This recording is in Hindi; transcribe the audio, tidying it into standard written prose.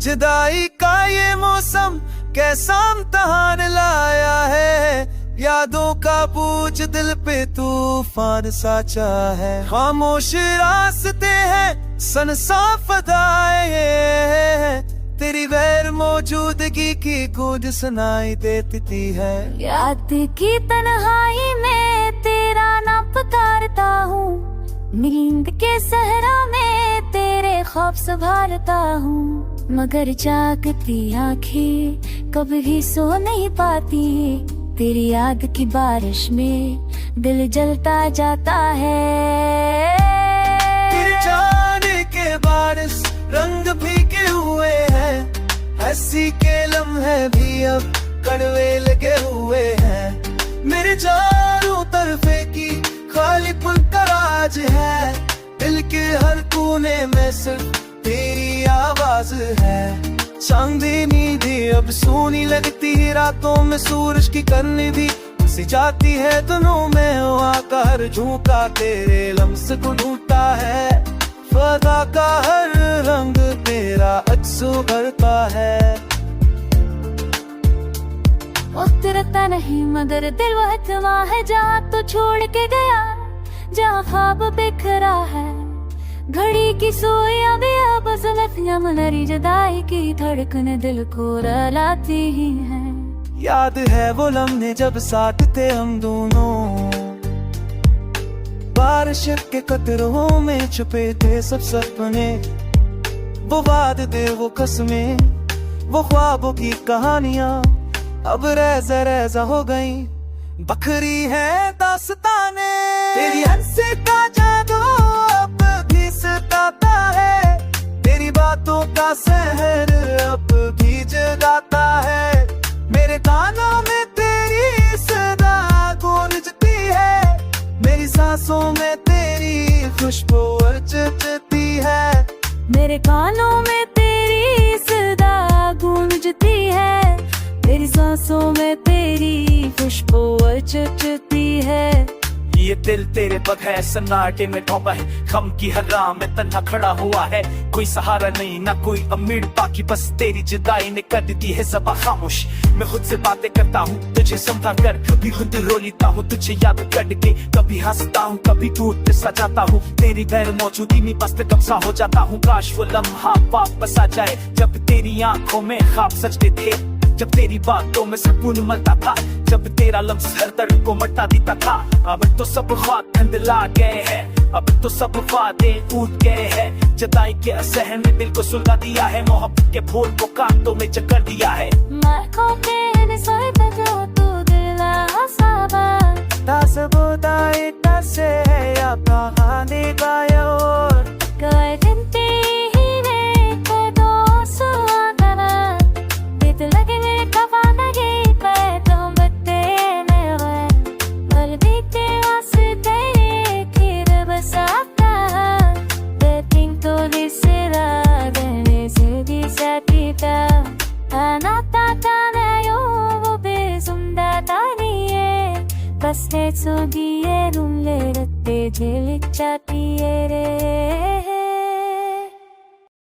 जुदाई का ये मौसम कैसा इम्तिहान लाया है, यादों का बोझ दिल पे तूफान साचा है। खामोश रास्ते हैं सनसाफ अदाए, तेरी गैर मौजूदगी की गूंज सुनाई देती है। याद की तन्हाई में तेरा नाम पुकारता हूँ, नींद के सहरा में तेरे ख्वाब संभालता हूँ, मगर जागती आँखें कभी सो नहीं पाती, तेरी याद की बारिश में दिल जलता जाता है। तेरे जाने के बारिश रंग भीगे हुए हैं, हंसी के लम्हे भी अब कड़वे लगे हुए हैं। मेरे चारों तरफे की खाली पल का राज है, दिल के हर कोने में सिर्फ तेरी आवाज है। चांदनी भी अब सोनी लगती है, रातों में सूरज की करनी भी सी जाती है, दिनों में हवा का हर झोंका तेरे लम्स को ढूंढता है। फजा का हर रंग तेरा अक्स उभरता है। उतरता नहीं मगर दिल वह जमा है, जहाँ तो छोड़ के गया, जहाँ ख्वाब बिखरा है। घड़ी की सोया भी अब सुलझियां मनरी जुदाई की धड़कन दिल को रुलाती ही है। याद है वो लम्हे जब साथ थे हम दोनों, बारिश के कतरों में छुपे थे सब सपने। वो वादे वो कसमें वो ख्वाबों की कहानियां अब रेज़ा रेज़ा हो गई, बखरी है दास्ताने। तेरी हंसी का जादू अब भी सताता है, तेरी बातों का सहर अब भी जगाता है। मेरे कानों में तेरी सदा गूंजती है, मेरी सांसों में तेरी खुशबू अजती है। मेरे कानों में तेरी सदा गूंजती है, तेरी सांसों में तेरी खुशबू अजती है। ये दिल तेरे बगैर सन्नाटे में डूबा है, गम की हर्रा में तन्हा खड़ा हुआ है। कोई सहारा नहीं ना कोई अमीर बाकी, बस तेरी जुदाई ने कर दी है ज़बां खामोश। मैं खुद से बातें करता हूँ तुझे समझा कर, कभी खुद रो लेता हूँ तुझे याद करके, कभी हंसता हूँ कभी टूट सा जाता हूँ। तेरी गैर मौजूदगी में बस कब सा हो जाता हूँ। काश वो लम्हा वापस आ जाए जब तेरी आंखों में ख्वाब सजते थे, जब तेरी बातों में सुकून मिलता था, जब तेरा लम्स हर दर्द को मिटा देता था। अब तो सब ख्वाब धुंधला गए हैं, अब तो सब वादे टूट गए हैं। जुदाई के असहन में दिल को सुलगा दिया है, मोहब्बत के फूल को कांटों में जकड़ दिया है। Bas ne so diye rumle ratte jelik chati re